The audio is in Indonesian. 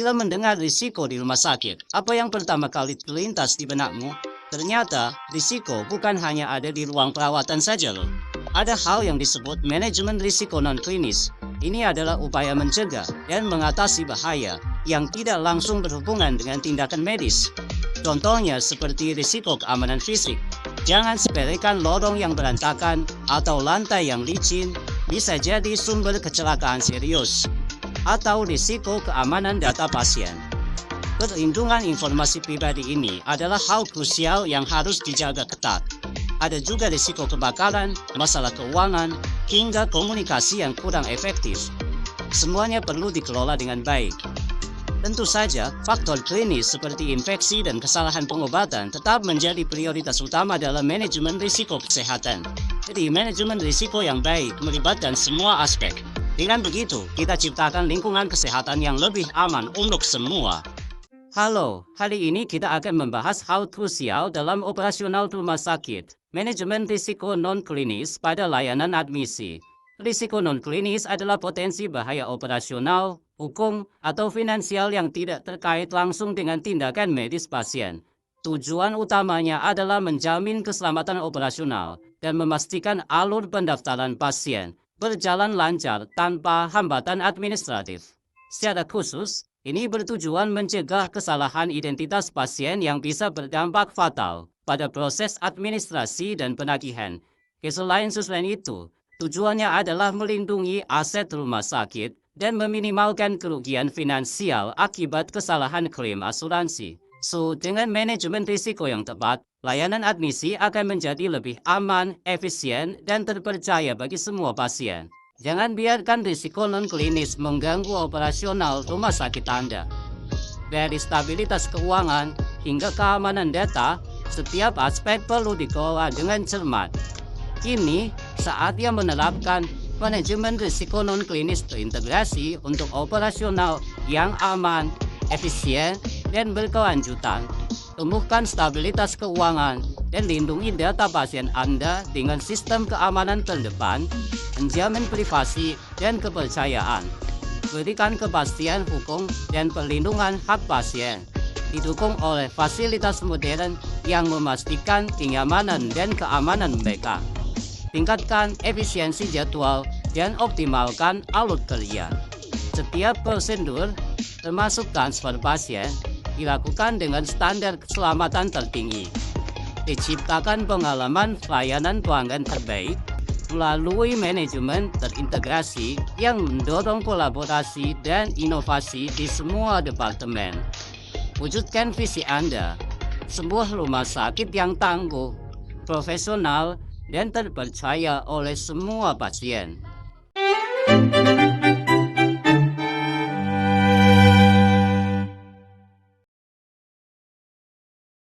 Bila mendengar risiko di rumah sakit, apa yang pertama kali terlintas di benakmu? Ternyata, risiko bukan hanya ada di ruang perawatan saja loh. Ada hal yang disebut manajemen risiko non-klinis. Ini adalah upaya mencegah dan mengatasi bahaya yang tidak langsung berhubungan dengan tindakan medis. Contohnya seperti risiko keamanan fisik. Jangan sepelekan lorong yang berantakan atau lantai yang licin, bisa jadi sumber kecelakaan serius. Atau risiko keamanan data pasien. Perlindungan informasi pribadi ini adalah hal krusial yang harus dijaga ketat. Ada juga risiko kebakaran, masalah keuangan, hingga komunikasi yang kurang efektif. Semuanya perlu dikelola dengan baik. Tentu saja, faktor klinis seperti infeksi dan kesalahan pengobatan tetap menjadi prioritas utama dalam manajemen risiko kesehatan. Jadi, manajemen risiko yang baik melibatkan semua aspek. Dengan begitu, kita ciptakan lingkungan kesehatan yang lebih aman untuk semua. Halo, hari ini kita akan membahas hal krusial dalam operasional rumah sakit. Manajemen risiko non-klinis pada layanan admisi. Risiko non-klinis adalah potensi bahaya operasional, hukum, atau finansial yang tidak terkait langsung dengan tindakan medis pasien. Tujuan utamanya adalah menjamin keselamatan operasional dan memastikan alur pendaftaran pasien berjalan lancar tanpa hambatan administratif. Secara khusus, ini bertujuan mencegah kesalahan identitas pasien yang bisa berdampak fatal pada proses administrasi dan penagihan. Selain itu, tujuannya adalah melindungi aset rumah sakit dan meminimalkan kerugian finansial akibat kesalahan klaim asuransi. Dengan manajemen risiko yang tepat, layanan admisi akan menjadi lebih aman, efisien, dan terpercaya bagi semua pasien. Jangan biarkan risiko non-klinis mengganggu operasional rumah sakit Anda. Dari stabilitas keuangan hingga keamanan data, setiap aspek perlu dikelola dengan cermat. Kini, saatnya menerapkan manajemen risiko non-klinis terintegrasi untuk operasional yang aman, efisien, dan berkelanjutan. Tumbuhkan stabilitas keuangan dan lindungi data pasien Anda dengan sistem keamanan terdepan, menjamin privasi dan kepercayaan. Berikan kepastian hukum dan perlindungan hak pasien. Didukung oleh fasilitas modern yang memastikan kenyamanan dan keamanan mereka. Tingkatkan efisiensi jadwal dan optimalkan alur kerja. Setiap prosedur, termasuk transfer pasien, dilakukan dengan standar keselamatan tertinggi. Diciptakan pengalaman pelayanan pelanggan terbaik melalui manajemen terintegrasi yang mendorong kolaborasi dan inovasi di semua departemen. Wujudkan visi Anda, sebuah rumah sakit yang tangguh, profesional, dan terpercaya oleh semua pasien.